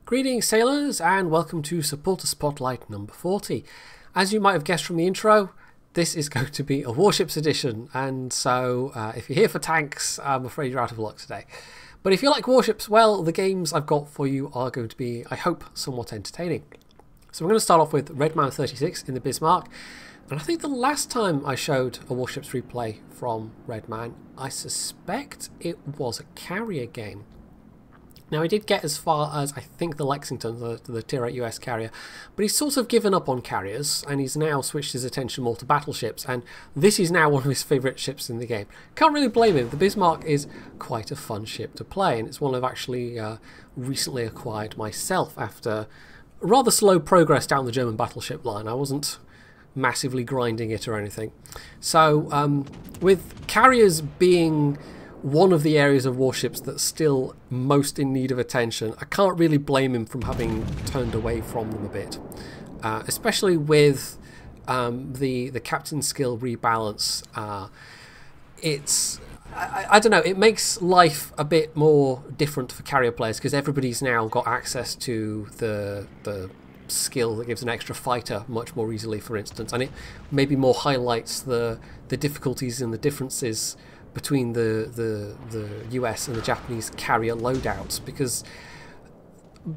Greetings sailors and welcome to Supporter Spotlight number 40. As you might have guessed from the intro, this is going to be a Warships edition, and so if you're here for tanks, I'm afraid you're out of luck today. But if you like warships, well, the games I've got for you are going to be, I hope, somewhat entertaining. So we're going to start off with Redman 36 in the Bismarck, and I think the last time I showed a Warships replay from Redman, I suspect it was a carrier game. Now, he did get as far as, I think, the Lexington, the Tier 8 US carrier, but he's sort of given up on carriers, and he's now switched his attention more to battleships, and this is now one of his favourite ships in the game. Can't really blame him. The Bismarck is quite a fun ship to play, and it's one I've actually recently acquired myself after rather slow progress down the German battleship line. I wasn't massively grinding it or anything. So, with carriers being one of the areas of warships that's still most in need of attention, I can't really blame him from having turned away from them a bit, especially with the captain skill rebalance. I don't know, it makes life a bit more different for carrier players because everybody's now got access to the skill that gives an extra fighter much more easily, for instance, and it maybe more highlights the difficulties and the differences between the US and the Japanese carrier loadouts, because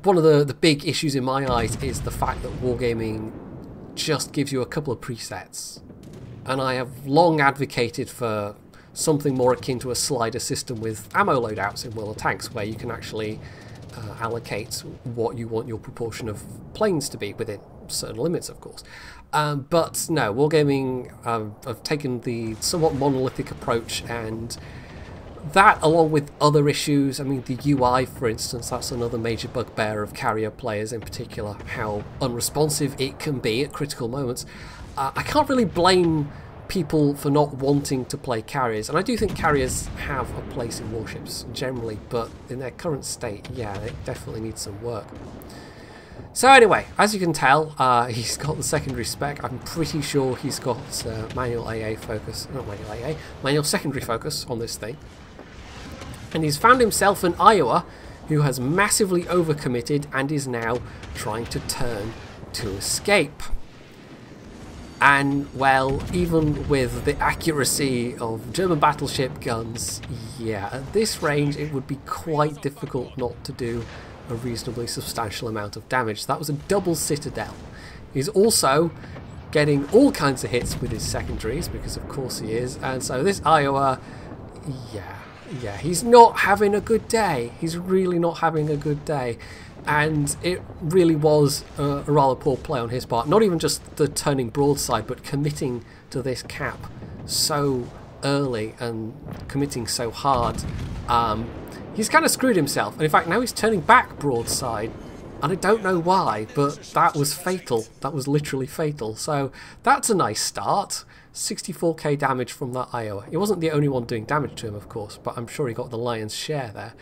one of the big issues in my eyes is the fact that wargaming just gives you a couple of presets, and I have long advocated for something more akin to a slider system with ammo loadouts in World of Tanks, where you can actually allocate what you want your proportion of planes to be within certain limits, of course. But no, wargaming have taken the somewhat monolithic approach, and that, along with other issues, I mean the UI for instance, that's another major bugbear of carrier players in particular, how unresponsive it can be at critical moments. I can't really blame people for not wanting to play carriers, and I do think carriers have a place in warships generally, but in their current state, yeah, they definitely need some work. So anyway, as you can tell, he's got the secondary spec. I'm pretty sure he's got manual AA focus, not manual AA, manual secondary focus on this thing. And he's found himself an Iowa who has massively overcommitted and is now trying to turn to escape. And, well, even with the accuracy of German battleship guns, yeah, at this range it would be quite difficult not to do a reasonably substantial amount of damage. That was a double citadel. He's also getting all kinds of hits with his secondaries, because of course he is, and so this Iowa, yeah, he's not having a good day. He's really not having a good day, and it really was a rather poor play on his part. Not even just the turning broadside, but committing to this cap so early and committing so hard. He's kind of screwed himself, and in fact now he's turning back broadside, and I don't know why, but that was fatal. That was literally fatal. So that's a nice start. 64k damage from that Iowa. He wasn't the only one doing damage to him, of course, but I'm sure he got the lion's share there.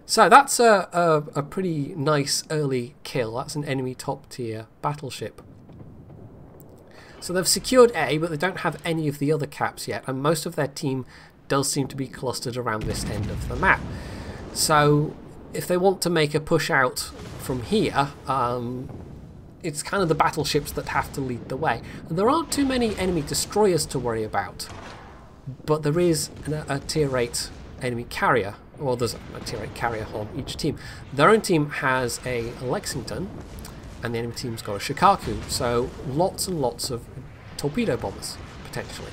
So that's a pretty nice early kill. That's an enemy top tier battleship. So they've secured A, but they don't have any of the other caps yet, and most of their team does seem to be clustered around this end of the map. So if they want to make a push out from here, it's kind of the battleships that have to lead the way. And there aren't too many enemy destroyers to worry about, but there is a tier 8 enemy carrier, or there's a tier 8 carrier on each team. Their own team has a Lexington, and the enemy team's got a Shikaku, so lots and lots of torpedo bombers, potentially.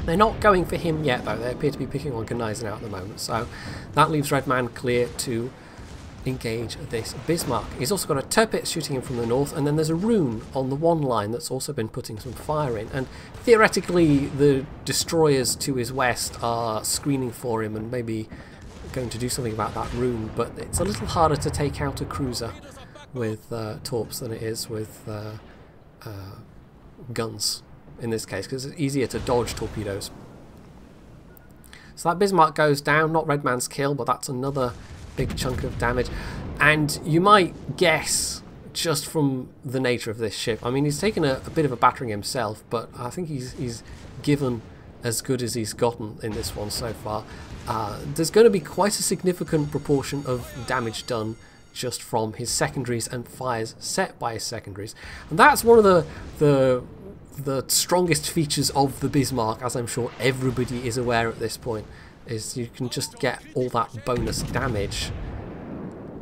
They're not going for him yet, though. They appear to be picking on Gneisenau at the moment, so that leaves Redman clear to engage this Bismarck. He's also got a Tirpitz shooting him from the north, and then there's a Rune on the one line that's also been putting some fire in, and theoretically the destroyers to his west are screening for him and maybe going to do something about that Rune, but it's a little harder to take out a cruiser with torps than it is with guns in this case, because it's easier to dodge torpedoes. So that Bismarck goes down, not Redman's kill, but that's another big chunk of damage. And you might guess, just from the nature of this ship, I mean, he's taken a bit of a battering himself, but I think he's given as good as he's gotten in this one so far. There's going to be quite a significant proportion of damage done just from his secondaries and fires set by his secondaries. And that's one of the strongest features of the Bismarck, as I'm sure everybody is aware at this point, is you can just get all that bonus damage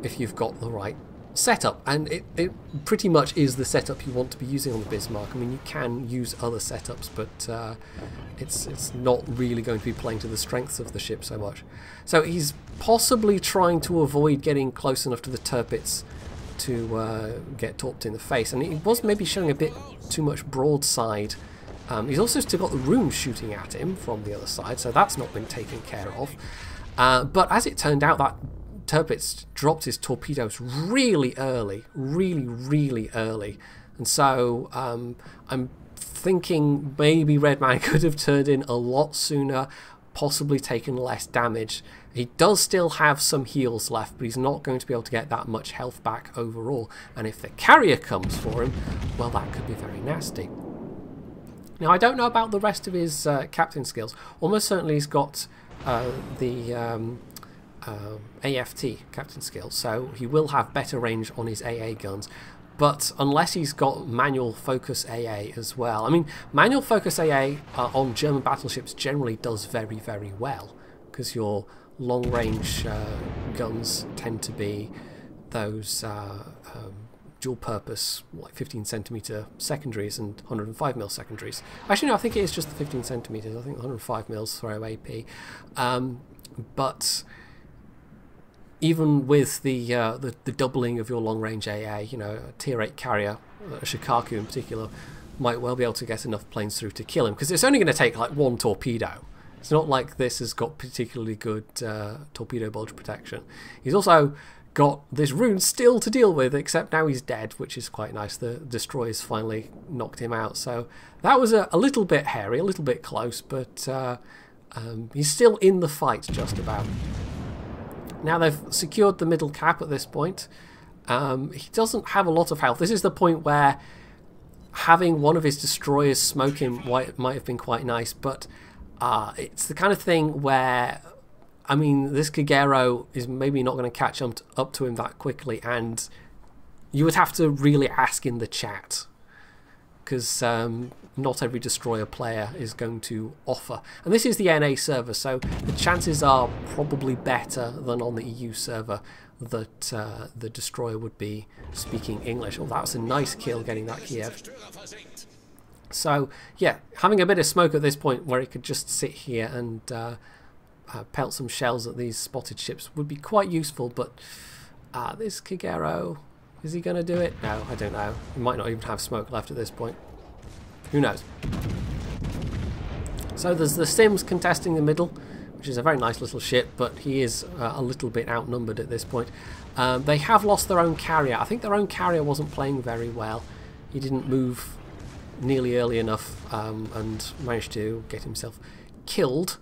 if you've got the right setup. And it pretty much is the setup you want to be using on the Bismarck. I mean, you can use other setups, but it's not really going to be playing to the strengths of the ship so much. So he's possibly trying to avoid getting close enough to the turrets to get torped in the face, and he was maybe showing a bit too much broadside. He's also still got the runes shooting at him from the other side, so that's not been taken care of. But as it turned out, that Tirpitz dropped his torpedoes really early, really early, and so I'm thinking maybe Redman could have turned in a lot sooner, possibly taken less damage. He does still have some heals left, but he's not going to be able to get that much health back overall, and if the carrier comes for him, well, that could be very nasty. Now, I don't know about the rest of his captain skills. Almost certainly he's got the AFT captain skills, so he will have better range on his AA guns. But unless he's got manual focus AA as well. I mean, manual focus AA on German battleships generally does very well, because your long range guns tend to be those dual purpose, like 15 centimeter secondaries and 105 mil secondaries. Actually, no, I think it is just the 15 centimeters. I think 105 mils throw AP. But even with the doubling of your long-range AA, you know, a Tier 8 carrier, a Shikaku in particular, might well be able to get enough planes through to kill him, because it's only going to take like one torpedo. It's not like this has got particularly good torpedo bulge protection. He's also got this rune still to deal with, except now he's dead, which is quite nice. The destroyers finally knocked him out, so that was a little bit hairy, a little bit close, but he's still in the fight just about. Now they've secured the middle cap at this point. He doesn't have a lot of health. This is the point where having one of his destroyers smoke him might have been quite nice, but it's the kind of thing where, I mean, this Kagero is maybe not going to catch up to him that quickly, and you would have to really ask in the chat, because not every destroyer player is going to offer. And this is the NA server, so the chances are probably better than on the EU server that the destroyer would be speaking English. Oh, that was a nice kill, getting that Kiev. So, yeah, having a bit of smoke at this point where it could just sit here and pelt some shells at these spotted ships would be quite useful, but this Kagero, is he going to do it? No, I don't know. He might not even have smoke left at this point. Who knows? So there's the Sims contesting the middle, which is a very nice little ship, but he is a little bit outnumbered at this point. They have lost their own carrier. I think their own carrier wasn't playing very well. He didn't move nearly early enough and managed to get himself killed.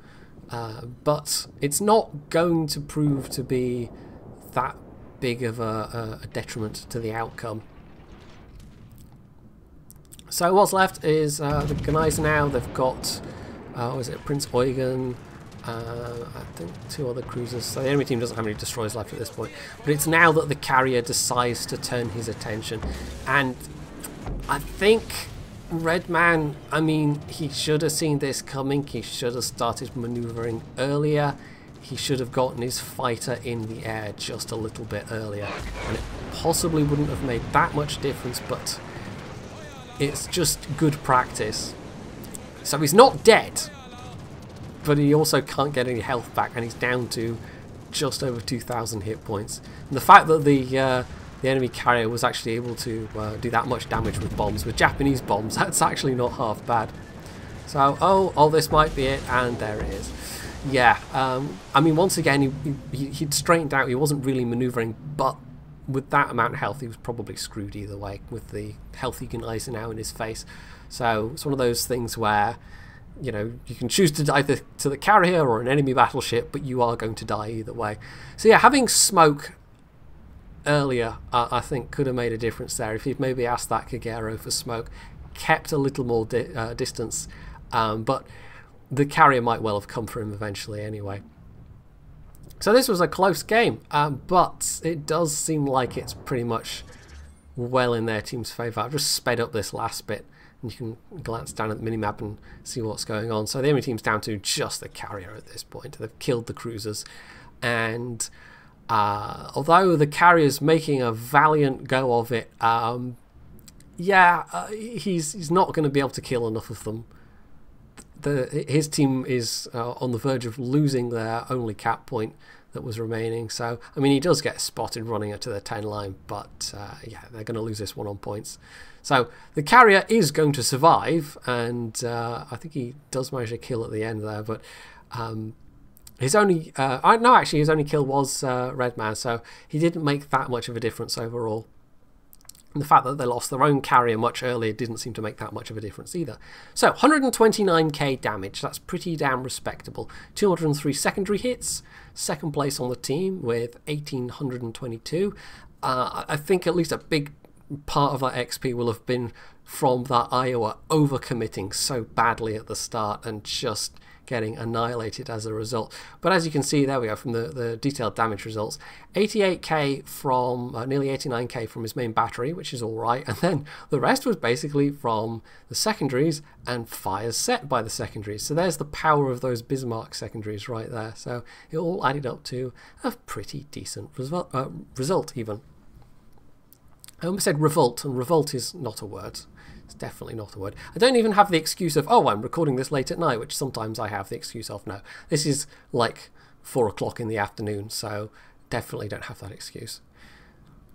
But it's not going to prove to be that big of a detriment to the outcome. So what's left is the Gneisenau. They've got, what is it, Prince Eugen, I think 2 other cruisers. So the enemy team doesn't have any destroyers left at this point. But it's now that the carrier decides to turn his attention. And I think Redman, I mean, he should have seen this coming. He should have started manoeuvring earlier. He should have gotten his fighter in the air just a little bit earlier. And it possibly wouldn't have made that much difference, but it's just good practice. So he's not dead, but he also can't get any health back, and he's down to just over 2,000 hit points. And the fact that the enemy carrier was actually able to do that much damage with bombs, with Japanese bombs, that's actually not half bad. So, oh, this might be it, and there it is. Yeah, I mean, once again, he'd straightened out. He wasn't really manoeuvring, but with that amount of health, he was probably screwed either way, with the health he can now in his face. So it's one of those things where, you know, you can choose to die to the carrier or an enemy battleship, but you are going to die either way. So yeah, having smoke earlier, I think, could have made a difference there. If he'd maybe asked that Kagero for smoke, kept a little more distance, but the carrier might well have come for him eventually anyway. So this was a close game, but it does seem like it's pretty much well in their team's favour. I've just sped up this last bit, and you can glance down at the minimap and see what's going on. So the enemy team's down to just the carrier at this point. They've killed the cruisers, and although the carrier's making a valiant go of it, he's not going to be able to kill enough of them. His team is on the verge of losing their only cap point that was remaining. So, I mean, he does get spotted running it to the 10 line, but yeah, they're going to lose this one on points. So the carrier is going to survive, and I think he does manage a kill at the end there, but his only his only kill was Redman, so he didn't make that much of a difference overall. And the fact that they lost their own carrier much earlier didn't seem to make that much of a difference either. So 129k damage, that's pretty damn respectable. 203 secondary hits, second place on the team with 1822. I think at least a big part of that XP will have been from that Iowa overcommitting so badly at the start and just getting annihilated as a result. But as you can see, there we go, from the detailed damage results, 88k from nearly 89k from his main battery, which is all right, and then the rest was basically from the secondaries and fires set by the secondaries. So there's the power of those Bismarck secondaries right there. So it all added up to a pretty decent result even. I almost said revolt, and revolt is not a word. It's definitely not a word. I don't even have the excuse of, oh, I'm recording this late at night, which sometimes I have the excuse of. No, this is like 4 o'clock in the afternoon, so definitely don't have that excuse.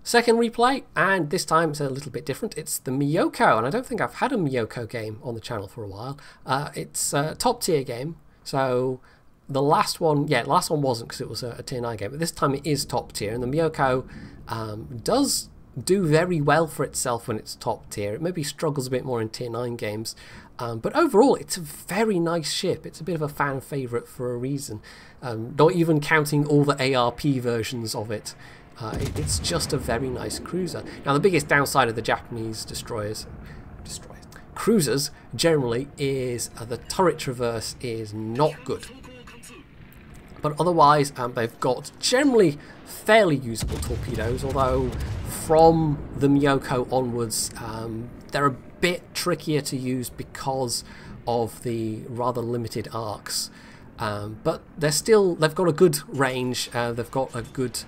Second replay, and this time it's a little bit different. It's the Mioko, and I don't think I've had a Mioko game on the channel for a while. It's a top tier game, so the last one wasn't because it was a tier 9 game, but this time it is top tier, and the Mioko does do very well for itself when it's top tier. It maybe struggles a bit more in tier 9 games, but overall it's a very nice ship. It's a bit of a fan favourite for a reason, not even counting all the ARP versions of it. It's just a very nice cruiser. Now the biggest downside of the Japanese cruisers generally is the turret traverse is not good, but otherwise they've got generally fairly usable torpedoes, although from the Mioko onwards they're a bit trickier to use because of the rather limited arcs, but they've got a good range, they've got a good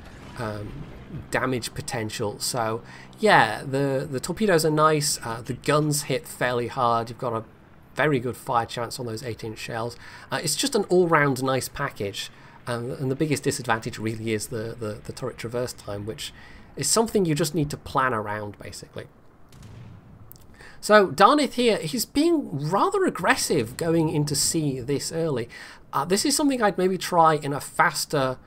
damage potential. So yeah, the torpedoes are nice, the guns hit fairly hard, you've got a very good fire chance on those 8-inch shells. It's just an all-round nice package. And the biggest disadvantage really is the turret traverse time, which is something you just need to plan around, basically. So Darnith here, he's being rather aggressive going into sea this early. This is something I'd maybe try in a faster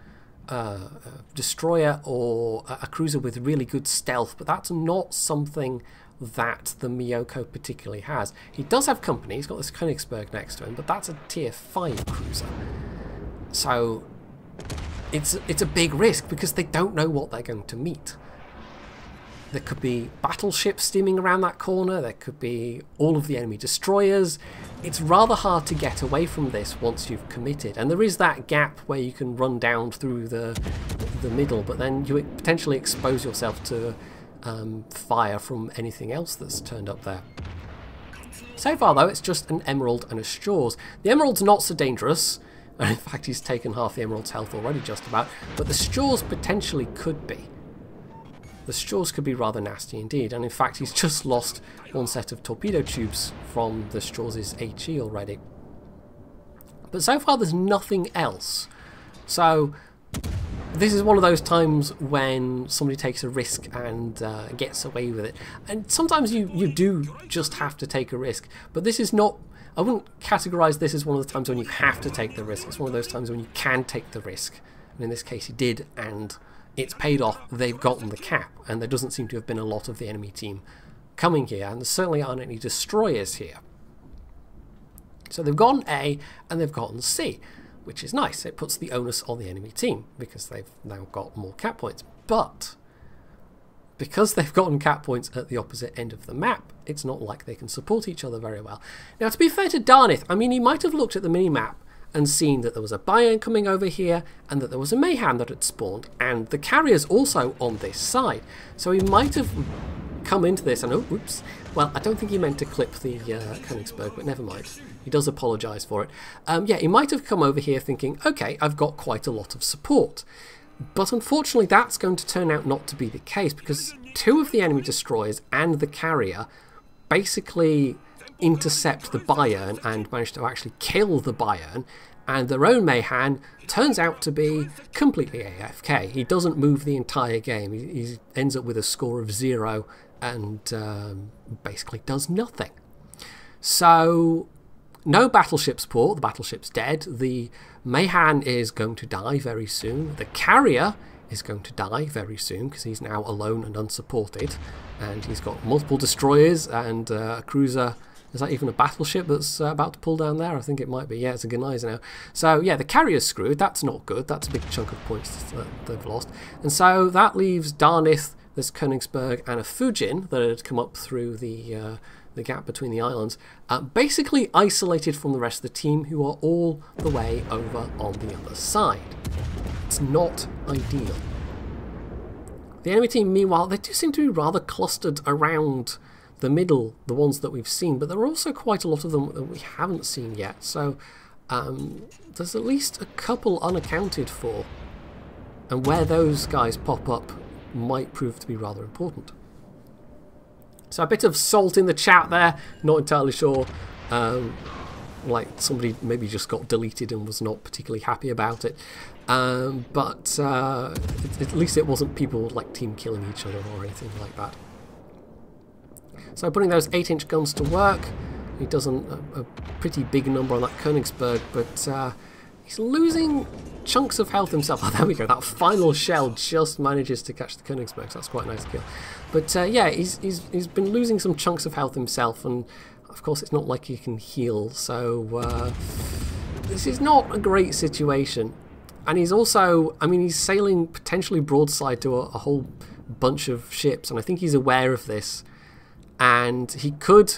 destroyer or a cruiser with really good stealth, but that's not something that the Mioko particularly has. He does have company, he's got this Königsberg next to him, but that's a tier 5 cruiser. So it's a big risk because they don't know what they're going to meet. There could be battleships steaming around that corner, there could be all of the enemy destroyers. It's rather hard to get away from this once you've committed, and there is that gap where you can run down through the middle, but then you potentially expose yourself to fire from anything else that's turned up there. So far though, it's just an Emerald and a Shaw's. The Emerald's not so dangerous, and in fact he's taken half the Emerald's health already just about, but the Shaw's potentially could be. The Shaw's could be rather nasty indeed, and in fact he's just lost one set of torpedo tubes from the Shaw's HE already. But so far there's nothing else. So this is one of those times when somebody takes a risk and gets away with it. And sometimes you do just have to take a risk, but this is not... I wouldn't categorise this as one of the times when you have to take the risk. It's one of those times when you can take the risk. And in this case he did, and it's paid off. They've gotten the cap, and there doesn't seem to have been a lot of the enemy team coming here, and there certainly aren't any destroyers here. So they've gotten A and they've gotten C, which is nice. It puts the onus on the enemy team because they've now got more cap points. But because they've gotten cap points at the opposite end of the map, it's not like they can support each other very well. Now, to be fair to Darnith, I mean, he might have looked at the mini-map and seen that there was a Bayern coming over here and that there was a Mayhem that had spawned, and the carrier's also on this side. So he might have come into this and, oh, oops, well, I don't think he meant to clip the Königsberg, but never mind. He does apologise for it. Yeah, he might have come over here thinking, okay, I've got quite a lot of support. But unfortunately, that's going to turn out not to be the case, because two of the enemy destroyers and the carrier basically intercept the Bayern and manage to actually kill the Bayern, and their own Mayhem turns out to be completely AFK. He doesn't move the entire game. He ends up with a score of 0 and basically does nothing. So no battleship support. The battleship's dead. The Mayhem is going to die very soon. The carrier is going to die very soon because he's now alone and unsupported, and he's got multiple destroyers and a cruiser. Is that even a battleship that's about to pull down there? I think it might be. Yeah, it's a Gneiser now. So yeah, the carrier's screwed. That's not good. That's a big chunk of points that they've lost. And so that leaves Darnith, this Königsberg, and a Fujin that had come up through the gap between the islands, basically isolated from the rest of the team, who are all the way over on the other side. It's not ideal. The enemy team, meanwhile, they do seem to be rather clustered around the middle, the ones that we've seen, but there are also quite a lot of them that we haven't seen yet. So there's at least a couple unaccounted for, and where those guys pop up might prove to be rather important. So a bit of salt in the chat there, not entirely sure, like somebody maybe just got deleted and was not particularly happy about it, but at least it wasn't people like team killing each other or anything like that. So putting those 8-inch guns to work, he does a pretty big number on that Königsberg, but he's losing chunks of health himself. Oh, there we go. That final shell just manages to catch the Königsberg, so that's quite a nice kill. But yeah, he's been losing some chunks of health himself, and of course it's not like he can heal, so this is not a great situation. And he's also, I mean, he's sailing potentially broadside to a whole bunch of ships, and I think he's aware of this. And he could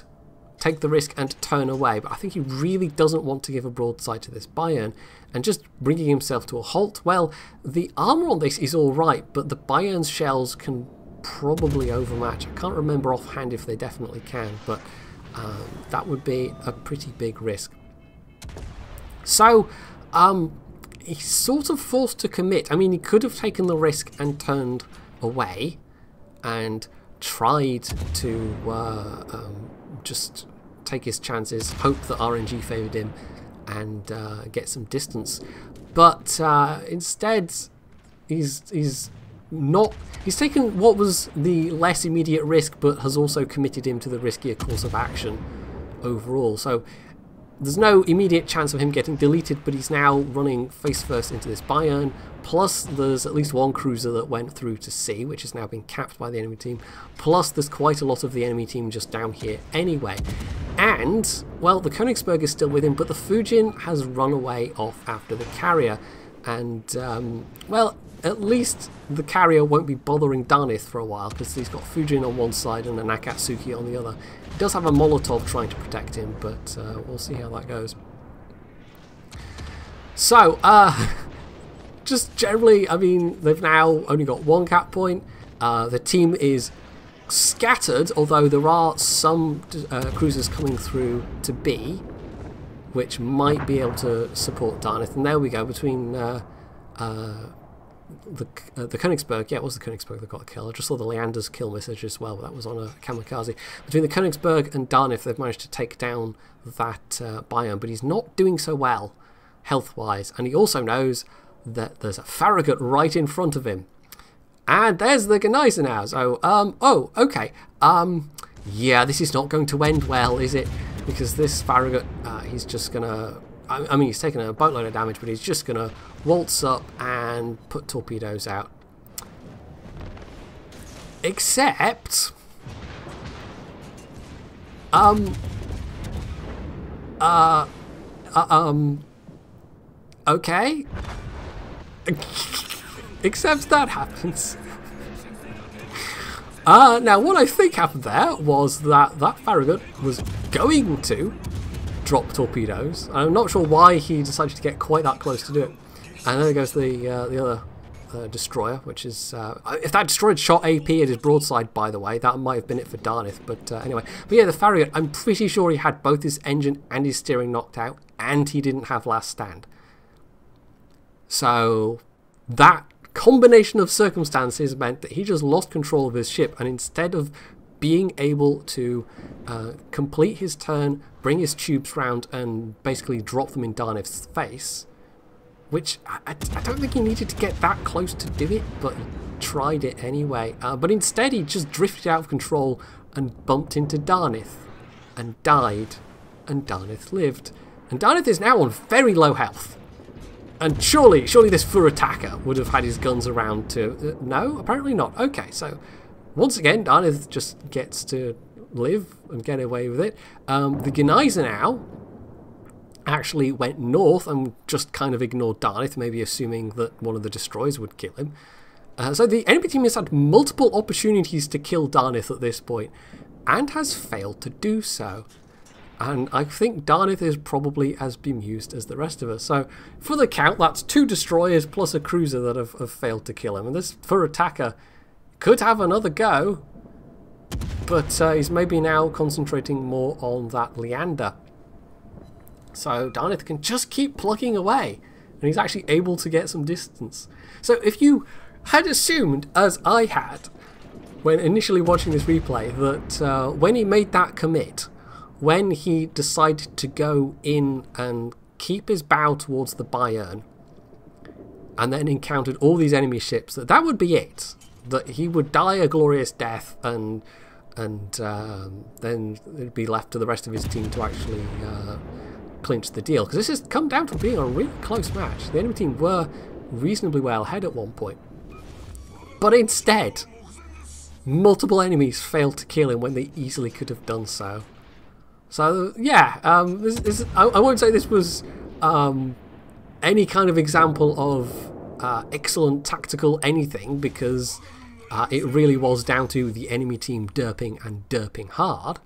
take the risk and turn away, but I think he really doesn't want to give a broadside to this Bayern, and just bringing himself to a halt. Well, the armour on this is alright, but the Bayern's shells can probably overmatch. I can't remember offhand if they definitely can, but that would be a pretty big risk. So he's sort of forced to commit. I mean, he could have taken the risk and turned away and tried to just take his chances, hope that RNG favoured him, and get some distance. But instead, he's taken what was the less immediate risk, but has also committed him to the riskier course of action overall. So there's no immediate chance of him getting deleted, but he's now running face first into this Bayern. Plus, there's at least one cruiser that went through to sea, which has now been capped by the enemy team. Plus, there's quite a lot of the enemy team just down here anyway. And, well, the Königsberg is still with him, but the Fujin has run away off after the carrier. And, well, at least the carrier won't be bothering Darnith for a while, because he's got Fujin on one side and a Nakatsuki on the other. He does have a Molotov trying to protect him, but we'll see how that goes. So, just generally, I mean, they've now only got one cap point. The team is scattered, although there are some cruisers coming through to B, which might be able to support Darnith. And there we go, between the Königsberg, yeah, it was the Königsberg that got a kill. I just saw the Leander's kill message as well, but that was on a kamikaze. Between the Königsberg and Darnith, they've managed to take down that Bayern, but he's not doing so well health-wise, and he also knows that there's a Farragut right in front of him. And there's the Gneiser now, so, oh, okay. Yeah, this is not going to end well, is it? Because this Farragut, he's just gonna, I mean, he's taken a boatload of damage, but he's just gonna waltz up and put torpedoes out. Except, okay. Except that happens. Now what I think happened there was that Farragut was going to drop torpedoes. I'm not sure why he decided to get quite that close to do it. And then there goes the other destroyer, which is... if that destroyer had shot AP at his broadside, by the way, that might have been it for Darnith. But anyway. But yeah, the Farragut, I'm pretty sure he had both his engine and his steering knocked out, and he didn't have last stand. So that combination of circumstances meant that he just lost control of his ship, and instead of being able to complete his turn, bring his tubes round, and basically drop them in Darnith's face, which I don't think he needed to get that close to do it, but he tried it anyway. But instead he just drifted out of control and bumped into Darnith and died, and Darnith lived. And Darnith is now on very low health. And surely this Furataka would have had his guns around to... no, apparently not. Okay, so once again, Darnith just gets to live and get away with it. The Gneisenau actually went north and just kind of ignored Darnith, maybe assuming that one of the destroyers would kill him. So the enemy team has had multiple opportunities to kill Darnith at this point, and has failed to do so. And I think Darnith is probably as bemused as the rest of us. So for the count, that's 2 destroyers plus a cruiser that have failed to kill him. And this Furataka could have another go, but he's maybe now concentrating more on that Leander. So Darnith can just keep plugging away, and he's actually able to get some distance. So if you had assumed, as I had, when initially watching this replay, that when he made that commit, when he decided to go in and keep his bow towards the Bayern, and then encountered all these enemy ships, that would be it. That he would die a glorious death, and then it'd be left to the rest of his team to actually clinch the deal. Because this has come down to being a really close match. The enemy team were reasonably well ahead at one point. But instead, multiple enemies failed to kill him when they easily could have done so. So yeah, I won't say this was any kind of example of excellent tactical anything, because it really was down to the enemy team derping and derping hard.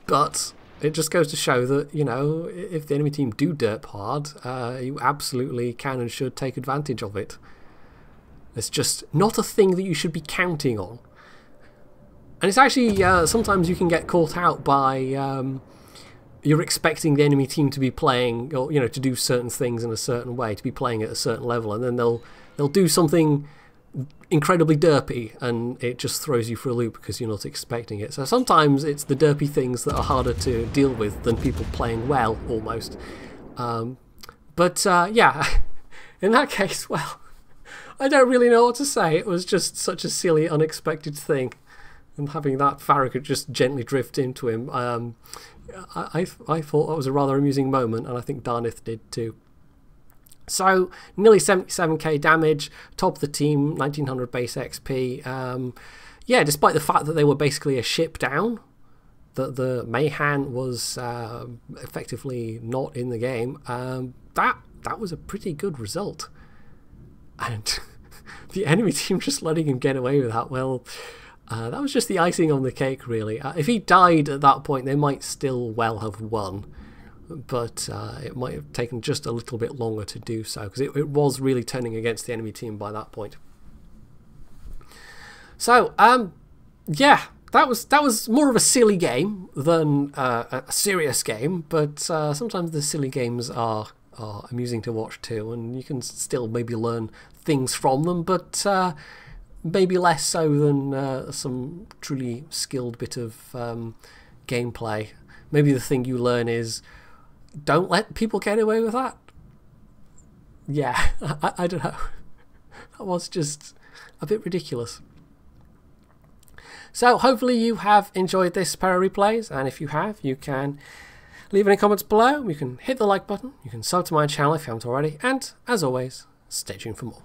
But it just goes to show that, you know, if the enemy team do derp hard, you absolutely can and should take advantage of it. It's just not a thing that you should be counting on. And it's actually, sometimes you can get caught out by, you're expecting the enemy team to be playing, or, you know, to do certain things in a certain way, to be playing at a certain level, and then they'll do something incredibly derpy, and it just throws you for a loop because you're not expecting it. So sometimes it's the derpy things that are harder to deal with than people playing well, almost. Yeah, in that case, well, I don't really know what to say. It was just such a silly, unexpected thing. And having that Farragut just gently drift into him, I thought that was a rather amusing moment, and I think Darnith did too. So, nearly 77k damage, top of the team, 1900 base XP. Yeah, despite the fact that they were basically a ship down, that the Mayhan was effectively not in the game, that was a pretty good result. And the enemy team just letting him get away with that, well, that was just the icing on the cake, really. If he died at that point, they might still well have won. But it might have taken just a little bit longer to do so, because it was really turning against the enemy team by that point. So, yeah, that was more of a silly game than a serious game, but sometimes the silly games are amusing to watch too, and you can still maybe learn things from them, but maybe less so than some truly skilled bit of gameplay. Maybe the thing you learn is, don't let people get away with that. Yeah, I don't know. That was just a bit ridiculous. So hopefully you have enjoyed this pair of replays, and if you have, you can leave any comments below. You can hit the like button, you can sub to my channel if you haven't already, and as always, stay tuned for more.